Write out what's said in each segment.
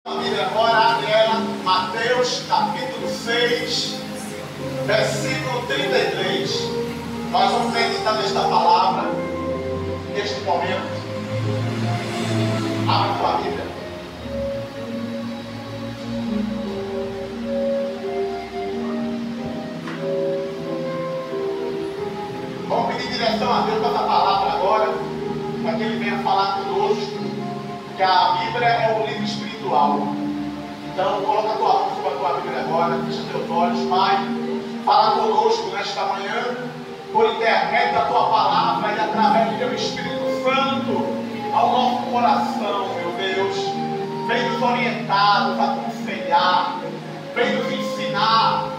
A Bíblia agora abre ela, Mateus capítulo 6, versículo 33. Nós vamos meditar nesta palavra, neste momento. Abra a tua Bíblia. Vamos pedir direção a Deus para essa palavra agora, para que Ele venha falar conosco, que a Bíblia é um livro espiritual. Então, coloca a tua mão sobre a tua Bíblia agora, fecha teus olhos, Pai. Fala conosco nesta manhã, por intermédio da tua palavra e através do teu Espírito Santo, ao nosso coração, meu Deus. Vem nos orientar, nos aconselhar, vem nos ensinar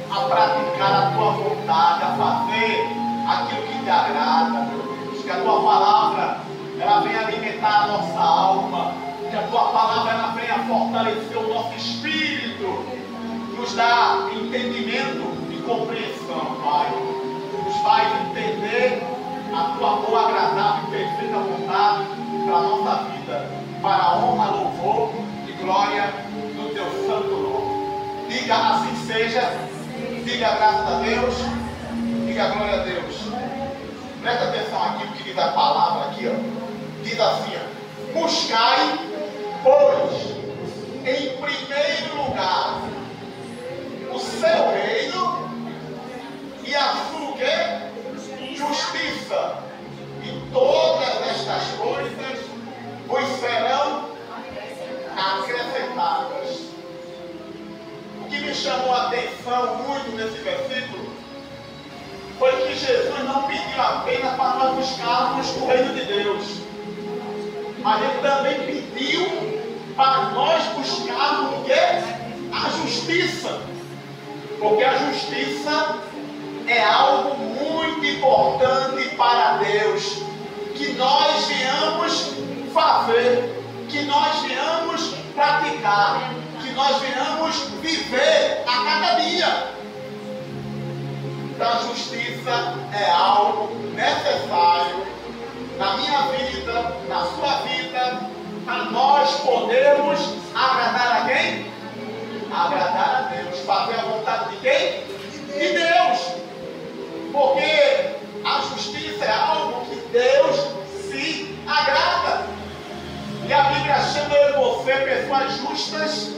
a praticar a tua vontade, a fazer aquilo que te agrada, meu Deus. Que a tua palavra, ela venha alimentar a nossa alma, que a tua palavra, ela venha fortalecer o nosso espírito, nos dá entendimento e compreensão, Pai. Nos faz entender a tua boa, agradável e perfeita vontade para a nossa vida, para a honra, louvor e glória do teu santo nome. Diga assim seja, diga graças a Deus, diga glória a Deus. Presta atenção aqui, porque diz a palavra aqui, ó. Diz assim, ó: buscai, pois, em primeiro lugar o seu reino e a sua o quê? Justiça, e todas estas coisas vos serão acrescentadas. O que me chamou a atenção muito nesse versículo foi que Jesus não pediu apenas para nós buscarmos o reino de Deus, mas Ele também pediu para nós buscarmos o quê? A justiça. Porque a justiça é algo muito importante para Deus, que nós venhamos fazer, que nós venhamos praticar, que nós venhamos viver a cada dia. Então a justiça é algo necessário na minha vida, na sua vida, para nós podermos agradar a quem? Agradar a Deus. Fazer a vontade de quem? De Deus. Porque a justiça é algo que Deus se agrada. E a Bíblia chama eu e você pessoas justas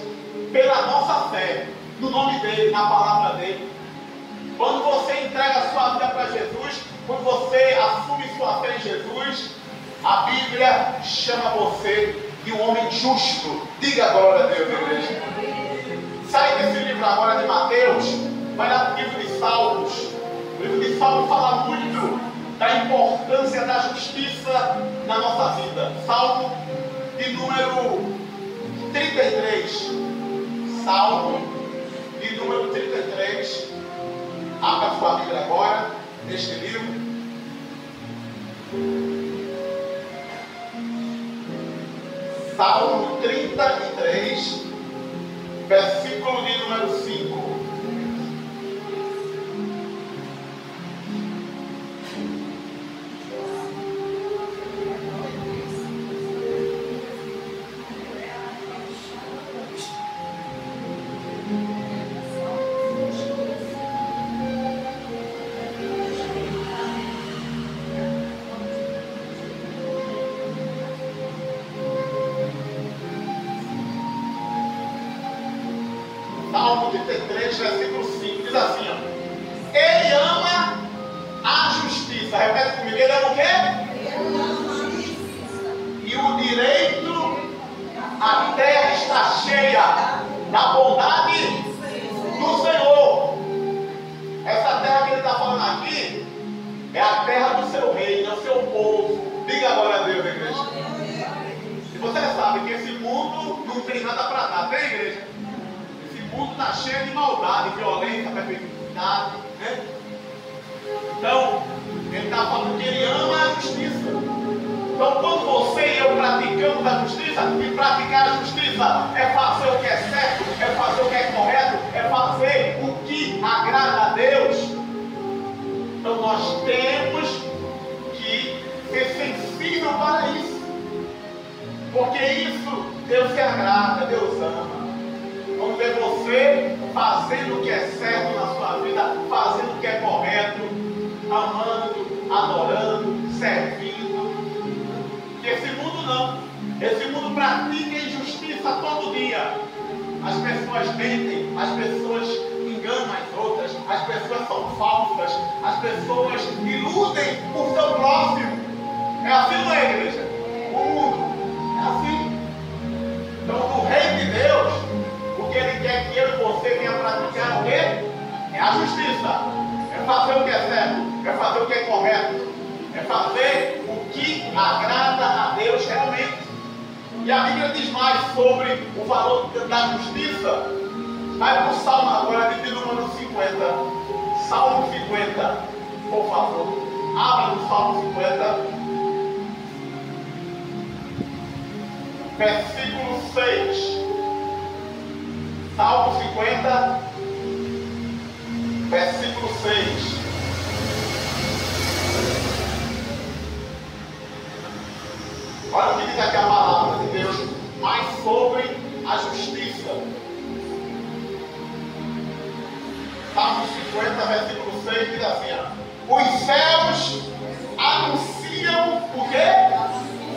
pela nossa fé, no nome dEle, na palavra dEle. Quando você entrega a sua vida para Jesus, quando você assume sua fé em Jesus, a Bíblia chama você de um homem justo. Diga glória a Deus, igreja. Sai desse livro agora de Mateus, vai lá para o livro de Salmos. O livro de Salmos fala muito da importância da justiça na nossa vida. Salmo de número 33. Salmo de número 33. Abra a sua Bíblia agora, neste livro. Salmo 33, versículo de número 5. Salmo 33, versículo 5, diz assim, ó: Ele ama a justiça. Repete comigo, Ele ama o quê? Ele ama a justiça. E o direito, a terra está cheia da bondade do Senhor. Essa terra que Ele está falando aqui é a terra do seu reino, é o seu povo. Diga agora a Deus, igreja. E você sabe que esse mundo não tem nada para dar, tem, igreja? O mundo está cheio de maldade, violência, perversidade, né? Então, ele está falando que ele ama a justiça. Então, quando você e eu praticamos a justiça, e praticar a justiça é fazer o que é certo, é fazer o que é correto, é fazer o que agrada a Deus. Então, nós temos que ser sensível para isso. Porque isso Deus se agrada, Deus ama. pratiquem justiça todo dia. As pessoas mentem, as pessoas enganam as outras, as pessoas são falsas, as pessoas iludem o seu próximo. É assim, não é, igreja? O mundo é assim. Então, o reino de Deus, o que Ele quer que eu e você venha praticar o quê? É a justiça. É fazer o que é certo, é fazer o que é correto, é fazer o que agrada a Deus realmente. E a Bíblia diz mais sobre o valor da justiça. Vai para o Salmo agora, de número 50. Salmo 50, por favor. Abra no Salmo 50. Versículo 6. Salmo 50, versículo 6. Olha o que diz aqui a palavra de Deus, mais sobre a justiça. Salmo 50, versículo 6 diz assim: os céus anunciam o quê?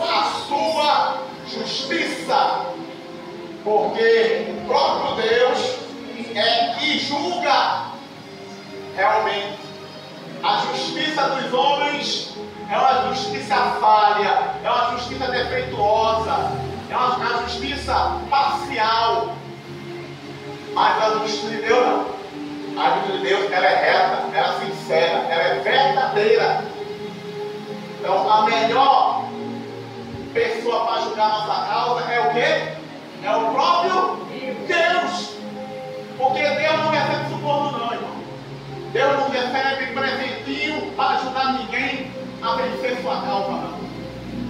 A sua justiça, porque o próprio Deus é que julga realmente. A justiça dos homens é uma justiça falha, é uma justiça defeituosa, é uma justiça parcial. Mas a justiça de Deus não. A justiça de Deus, ela é reta, ela é sincera, ela é verdadeira. Então, a melhor pessoa para julgar nossa causa é o quê? É o próprio Deus. Porque Deus não recebe suborno não, irmão. Deus não recebe presentinho para ajudar ninguém a vencer sua causa, não.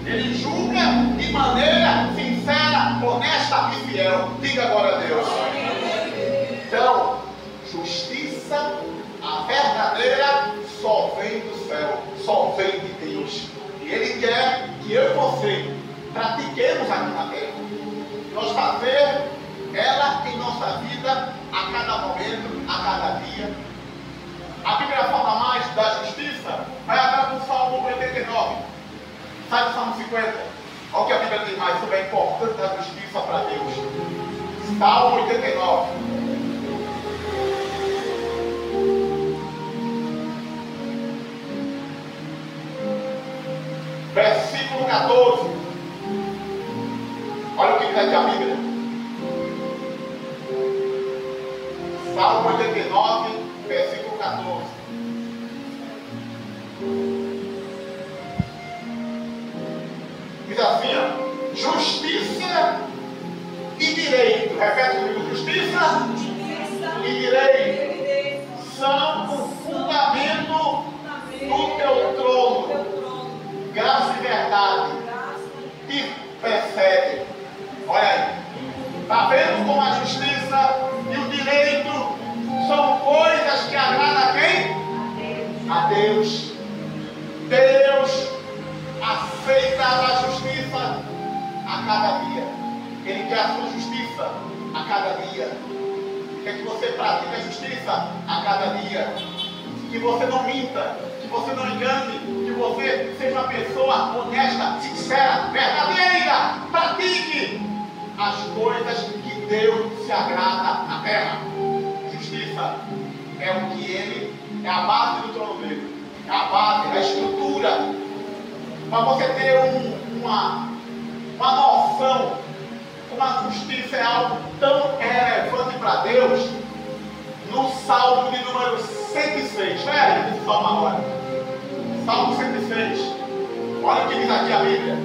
Ele julga de maneira sincera, honesta e fiel. Diga agora a Deus. Então, justiça, a verdadeira, só vem do céu, só vem de Deus. E Ele quer que eu e você pratiquemos aqui na terra. Nós fazemos ela em nossa vida, a cada momento, a cada dia. A Bíblia fala mais da justiça. Vai agora para o Salmo 89. Sai do Salmo 50. Olha o que a Bíblia diz mais sobre a importância da justiça para Deus. Salmo 89. Versículo 14. Olha o que diz aqui a Bíblia. Salmo 89, versículo 14. Diz assim, ó, justiça e direito. Repete comigo, justiça e direito são o fundamento do teu trono. Graça e verdade te perseguem. Olha aí. Está vendo como a justiça e o direito são coisas que agradam a quem? A Deus. Deus aceita a justiça a cada dia. Ele quer a sua justiça a cada dia. Quer que você pratique a justiça a cada dia. Que você não minta, que você não engane, que você seja uma pessoa honesta, sincera, verdadeira. Pratique as coisas que Deus se agrada na terra. Justiça é o que Ele é a base do trono dele, é a base, a estrutura. Para você ter uma noção como a justiça é algo tão relevante para Deus, no Salmo de número 106. Espera esse salmo agora. Salmo 106. Olha o que diz aqui a Bíblia.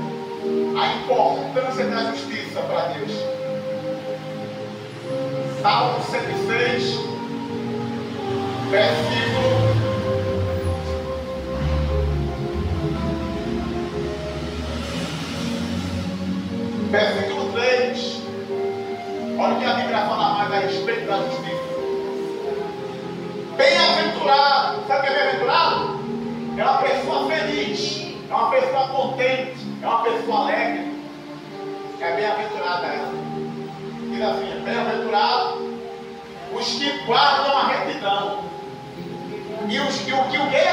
A importância da justiça para Deus. Salmo 106, versículo 3. Olha o que a Bíblia fala mais a respeito da justiça. Bem-aventurado. Sabe o que é bem-aventurado? É uma pessoa feliz, é uma pessoa contente, é uma pessoa alegre. É bem-aventurada ela. Diz assim, é bem-aventurado os que guardam a retidão. E o quê?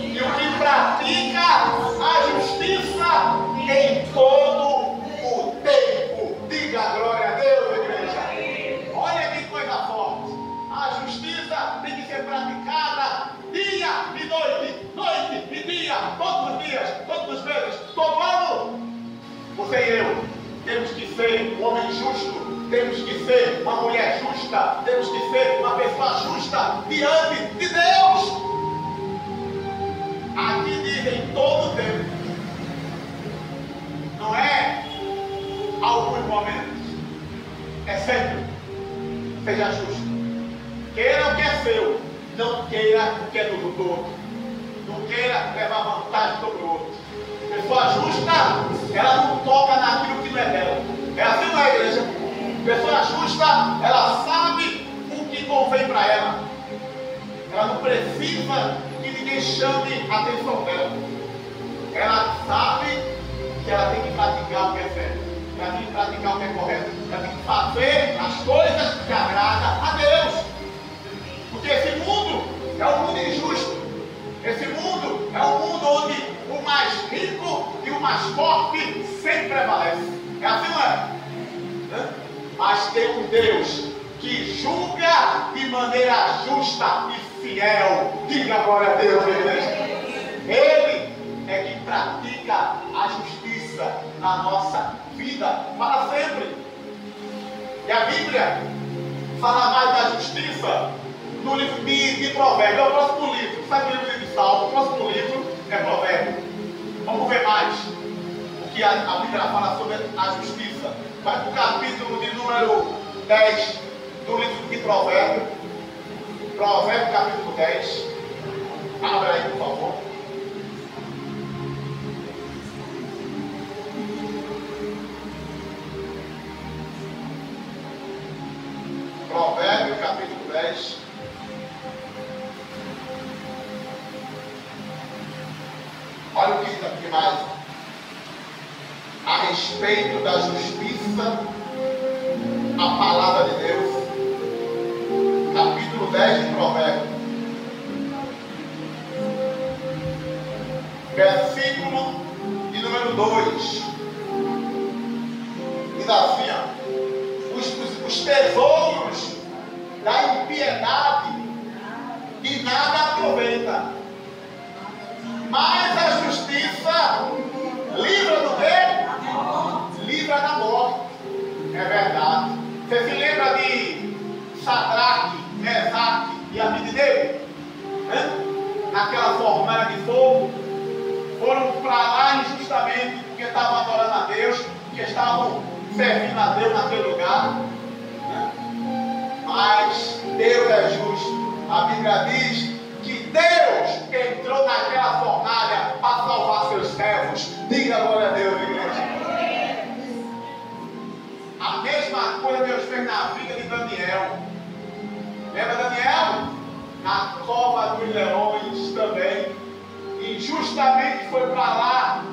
E o que pratica a justiça em todo o tempo. temos que ser uma mulher justa, temos que ser uma pessoa justa diante de Deus. Aqui dizem todo tempo, não é alguns momentos, é sempre. Seja justo. Queira o que é seu, não queira o que é do outro. Não queira levar vantagem sobre o outro. Pessoa justa, ela não toca naquilo que não é dela. É assim na igreja. Pessoa justa, ela sabe o que convém para ela. Ela não precisa que ninguém chame a atenção dela. Ela sabe que ela tem que praticar o que é certo. Ela tem que praticar o que é correto. Ela tem que fazer as coisas que agradam a Deus. Porque esse mundo é um mundo injusto. Esse mundo é um mundo onde o mais rico e o mais forte sempre prevalece. É assim, não é? Mas tem um Deus que julga de maneira justa e fiel. Diga glória a Deus, igreja. Ele é que pratica a justiça na nossa vida para sempre. E a Bíblia fala mais da justiça no livro de Provérbios. É o próximo livro. Sabe o livro de Salmo? O próximo livro é Provérbios. Vamos ver mais o que a Bíblia fala sobre a justiça. Vai para o capítulo de número 10 do livro de Provérbios. Provérbios capítulo 10. Abra aí, por favor. Provérbios capítulo 10. Olha o que diz aqui mais a respeito da justiça, a palavra de Deus. Capítulo 10 de Provérbios, versículo de número 2. Diz assim, ó, os tesouros da impiedade de nada aproveita, mas a justiça livra do quê? Livra da morte. É verdade. Você se lembra de Sadraque, Mesaque e Abednego? Naquela fornalha de fogo, foram para lá injustamente porque estavam adorando a Deus, porque estavam servindo a Deus naquele lugar. Mas Deus é justo. A Bíblia diz que Deus entrou naquela fornalha para salvar seus servos. Diga glória a Deus, igreja. A mesma coisa Deus fez na vida de Daniel. Lembra Daniel? Na cova dos leões também. Injustamente foi para lá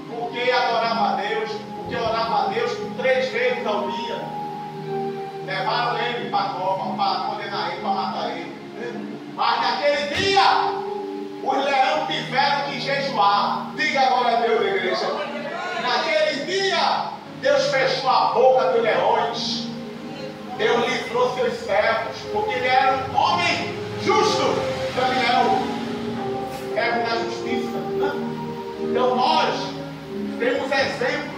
porque adorava a Deus, porque orava a Deus 3 vezes ao dia. Levaram ele para a cova para condenar ele, para matar ele. Mas naquele dia, os leões tiveram que jejuar. Diga agora a Deus, igreja. Naquele dia, Deus fechou a boca dos leões. Deus livrou seus servos, porque ele era um homem justo. Daniel era da justiça. Então nós temos exemplo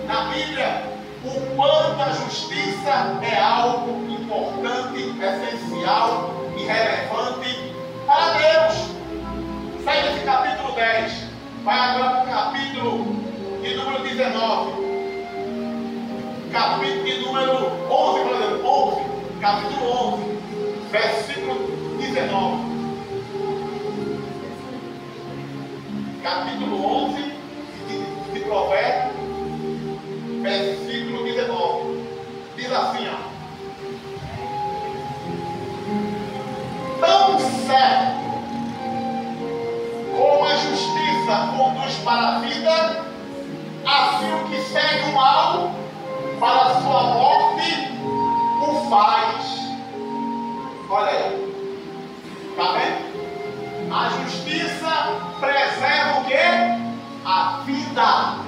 na Bíblia o quanto a justiça é algo importante, essencial e relevante para Deus. Sai desse capítulo 10, vai agora para o capítulo de número 19. Capítulo de número 11, por exemplo, 11, capítulo 11, versículo 19. Capítulo 11 de Provérbios, versículo 19. Diz assim, ó. Tão certo como a justiça conduz para a vida, assim o que segue o mal para a sua morte o faz. Olha aí. Está vendo? A justiça preserva o quê? A vida.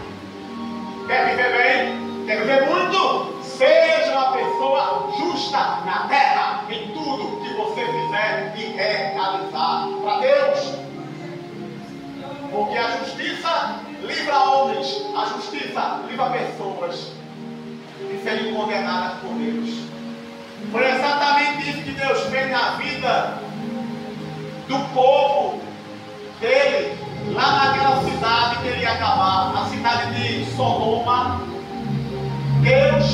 Quer viver bem? Quer viver muito? Seja uma pessoa justa na terra, em tudo que você fizer e realizar para Deus. Porque a justiça livra homens, a justiça livra pessoas. e seriam condenadas por Deus. Foi exatamente isso que Deus fez na vida do povo dele, lá naquela cidade que ele ia acabar, a cidade de Sodoma. Deus,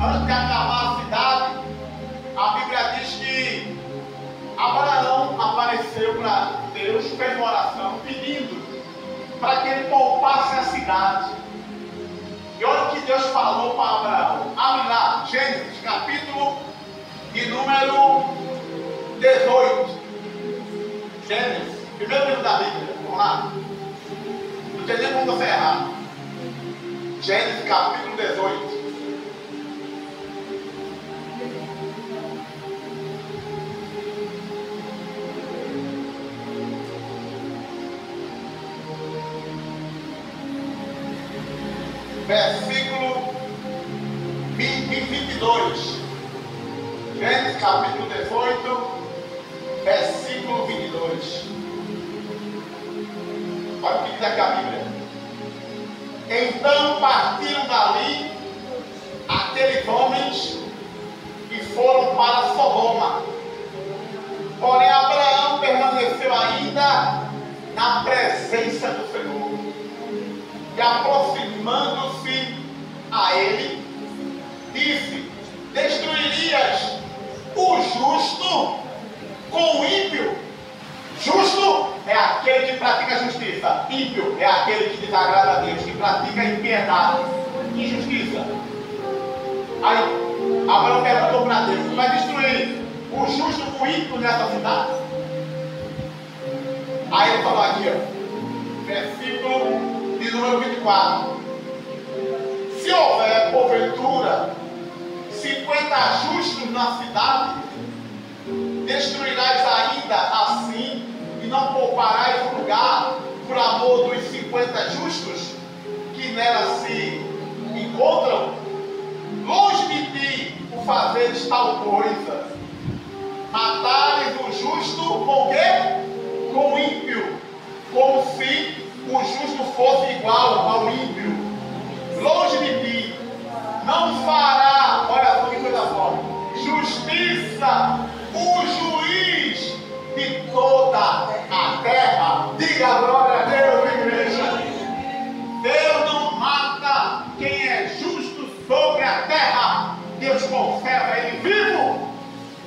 antes de acabar a cidade, a Bíblia diz que Abraão apareceu para Deus, fez uma oração pedindo para que ele poupasse a cidade. E olha o que Deus falou para Abraão. Abre lá, Gênesis, capítulo de número 18. Gênesis, primeiro livro da Bíblia. Vamos lá. Não tem nem como você errar. Gênesis, capítulo 18. Versículo 22. Gênesis capítulo 18, versículo 22. Olha o que diz aqui a Bíblia. Então partiram dali aqueles homens e foram para Sodoma. Porém Abraão permaneceu ainda na presença do Senhor. E aproximando-se a ele, disse: destruirias o justo com o ímpio? Justo é aquele que pratica justiça. Ímpio é aquele que desagrada a Deus, que pratica impiedade, injustiça. Aí Abraão perguntou para Deus: vai destruir o justo com o ímpio nessa cidade? Aí ele falou aqui, ó, versículo de número 24. Se houver, porventura, 50 justos na cidade, destruirás ainda assim e não pouparás o lugar por amor dos 50 justos que nela se encontram? Longe de ti o fazeres tal coisa. Matares o justo com o quê? Com o ímpio, como se o justo fosse igual ao ímpio. Longe de ti não fará, olha só que coisa forte, justiça o juiz de toda a terra. Diga glória a Deus, igreja. Deus não mata quem é justo sobre a terra. Deus conserva ele vivo,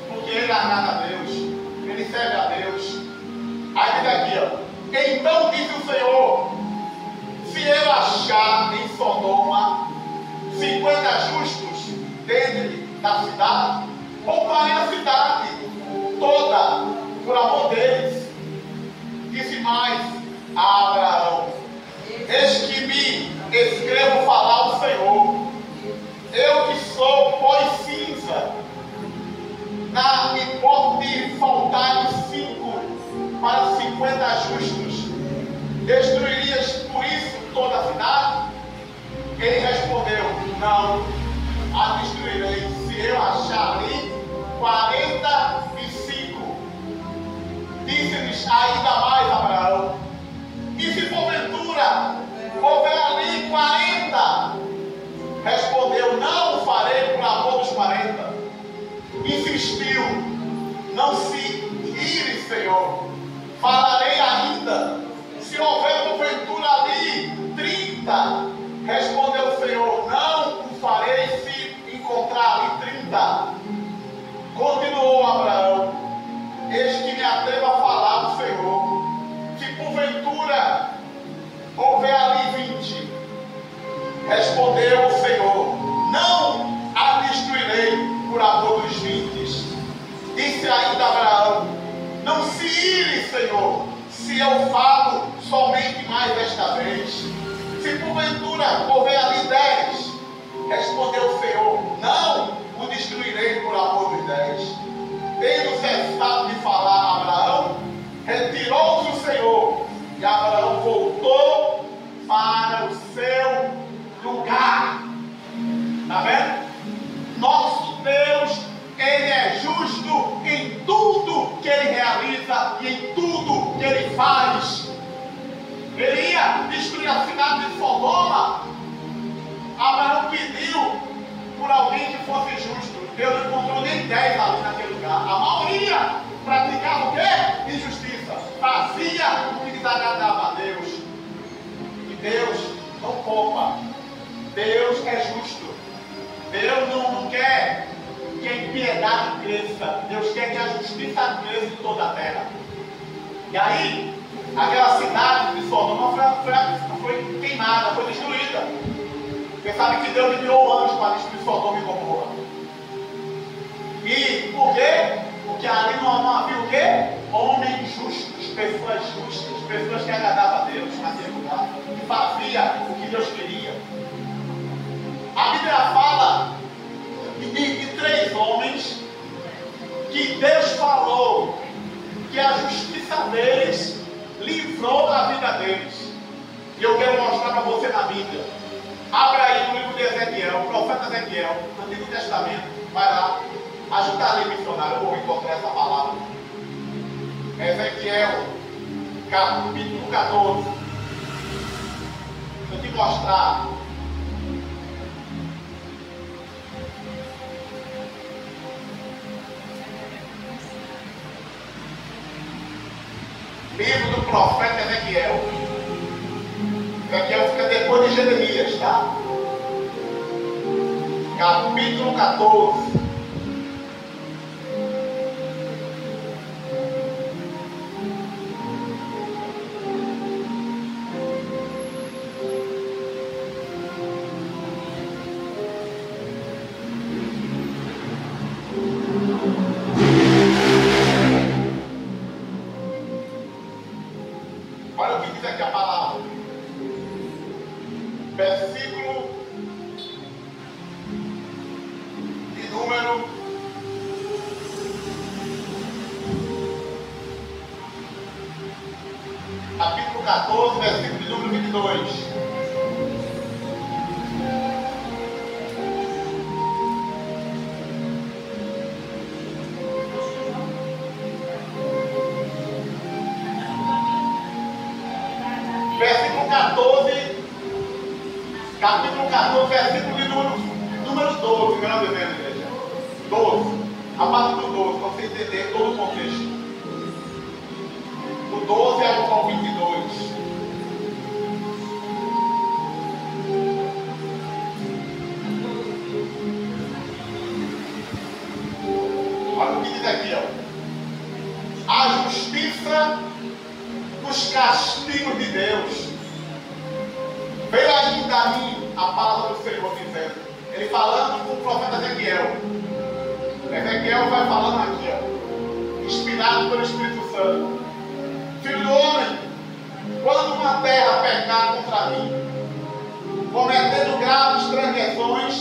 porque ele agrada a Deus, ele serve a Deus. Aí diz aqui, ó. Então disse o Senhor: se eu achar em Sodoma 50 justos dentro da cidade, pouparei a cidade toda por amor deles. Disse mais a Abraão: eis que me escrevo falar o Senhor, eu que sou pó e cinza, na hipótese de faltarem 5 para 50 justos, destruirias por isso toda a cidade? Ele respondeu: não a destruirei, se eu achar ali 45. Disse-lhes ainda mais Abraão: e se porventura houver ali 40? Respondeu: não o farei por amor dos 40. Insistiu: não se ire, Senhor, falarei ainda. Se houver porventura ali 30, respondeu o Senhor: não o farei se encontrar ali 30. Continuou Abraão: eis que me atrevo a falar do Senhor, se porventura houver ali 20. Respondeu o Senhor: não a destruirei por amor dos 20. Disse ainda Abraão: não se ire, Senhor, se eu falo somente mais desta vez. Se porventura houver ali 10, respondeu o Senhor: não o destruirei por amor dos 10. Tendo cessado de falar Abraão, retirou-se o Senhor, e Abraão voltou para o seu lugar. Está vendo? Nosso Deus, Ele é justo em tudo que Ele realiza e em tudo que Ele faz. Ele ia destruir a cidade de Sodoma. Abraão pediu que fosse justo. Deus não encontrou nem 10 ali naquele lugar. A maioria praticava o quê? Injustiça. Fazia o que desagradava a Deus. E Deus não poupa. Deus é justo. Deus não quer que a impiedade cresça. Deus quer que a justiça cresça em toda a terra. E aí, aquela cidade de Sodoma foi queimada, foi destruída. Você sabe que Deus enviou o anjo para destruir Sodoma e Gomorra. E por quê? Porque ali não havia o quê? Homens justos, pessoas justas, pessoas que agradavam a Deus naquele lugar, que fazia o que Deus queria. A Bíblia fala de 3 homens que Deus falou que a justiça deles livrou a vida deles. E eu quero mostrar para você na Bíblia. Abra aí no livro de Ezequiel, o profeta Ezequiel, no Antigo Testamento. Vai lá, ajudar ali, missionário. Eu vou encontrar essa palavra. Ezequiel, capítulo 14. Deixa eu te mostrar. Livro do profeta Ezequiel. Ezequiel fica depois de Jeremias, tá? Capítulo 14. Olha o que diz aqui a palavra. Versículo de número 14, versículo de número 22. Versículo 14, capítulo 14, versículo de número 12, melhor dizendo, igreja. 12, a partir do 12, para você entender todo o contexto. O 12 ao 22. Olha o que diz aqui, ó. A justiça dos castigos de Deus. Veio ainda a mim a palavra do Senhor dizendo. Ele falando com o profeta Ezequiel. Ezequiel vai falando aqui, ó, inspirado pelo Espírito Santo. Filho do homem, quando uma terra pecar contra mim, cometendo graves transgressões,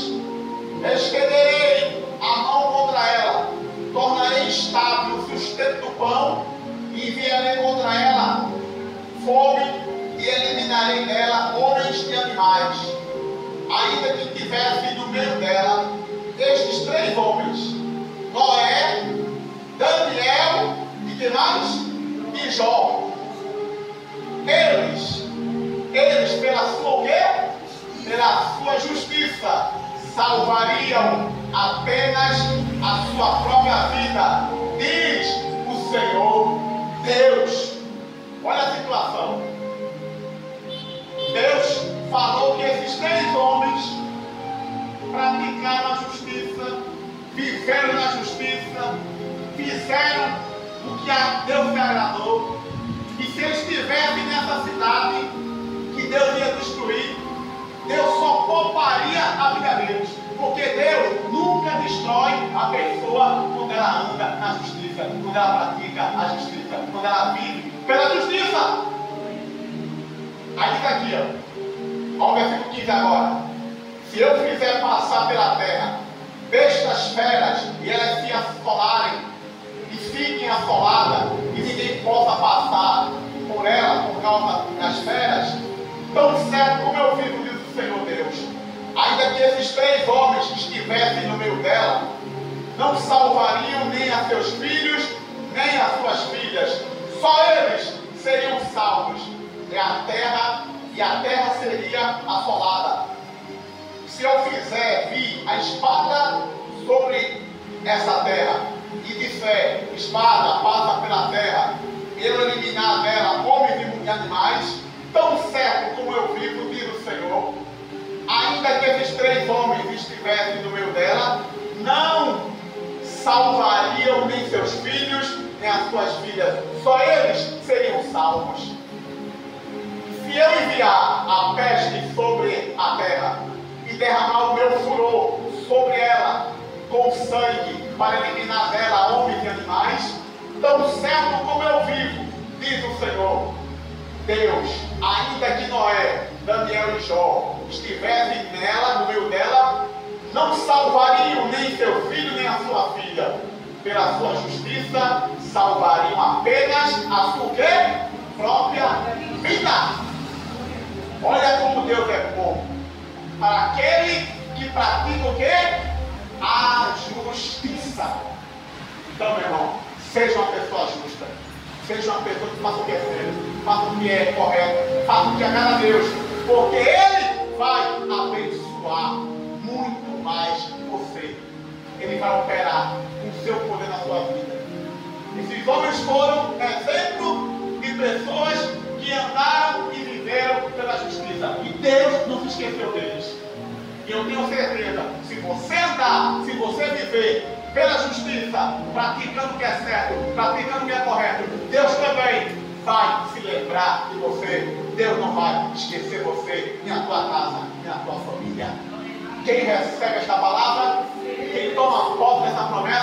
estenderei a mão contra ela, tornarei estável o sustento do pão, e enviarei contra ela fome, e eliminarei dela homens e animais, ainda que tivesse no meio dela estes 3 homens: Noé, Daniel e que mais? E Jó. Eles pela sua o quê? Pela sua justiça salvariam apenas a sua própria vida, diz o Senhor Deus. Olha a situação. Deus falou que esses 3 homens praticaram a justiça, viveram na justiça, fizeram o que a Deus se agradou. E se eles estivessem nessa cidade que Deus ia destruir, Deus só pouparia a vida deles. Porque Deus nunca destrói a pessoa quando ela anda na justiça, quando ela pratica a justiça, quando ela vive pela justiça. Aí diz aqui, ó. Olha o versículo 15 agora. Se eu fizer passar pela terra bestas feras e elas se assolarem e fiquem assoladas e ninguém possa passar por ela por causa das feras, tão certo como eu vivo, diz o Senhor Deus, ainda que esses 3 homens estivessem no meio dela, não salvariam nem a seus filhos, nem as suas filhas. Só eles seriam salvos. E a terra seria assolada. se eu fizer vir a espada sobre essa terra, e disser, espada passa pela terra, e eu eliminar dela homens e animais, tão certo como eu vivo, diz o Senhor, ainda que esses 3 homens estivessem no meio dela, não salvariam nem seus filhos, nem as suas filhas, só eles seriam salvos. Se eu enviar a peste sobre a terra e derramar o meu furor sobre ela com sangue para eliminar dela homens e animais, tão certo como eu vivo, diz o Senhor, Deus, ainda que Noé, Daniel e Jó estivessem nela, no meio dela, não salvariam nem seu filho nem a sua filha. Pela sua justiça, salvariam apenas a sua quê? Própria vida. Olha como Deus é bom. Para aquele que pratica o quê? A justiça. Então, meu irmão, seja uma pessoa justa. Seja uma pessoa que faça o que é certo, faça o que é correto, faça o que agrada a Deus. Porque Ele vai abençoar muito mais você. Ele vai operar com o seu poder na sua vida. Esses homens foram exemplo de pessoas que andaram e viveram pela justiça. E Deus não se esqueceu deles. E eu tenho certeza, se você andar, se você viver pela justiça, praticando o que é certo, praticando o que é correto, Deus também vai se lembrar de você. Deus não vai esquecer você, nem a tua casa, nem a tua família. Quem recebe esta palavra, quem toma posse dessa promessa,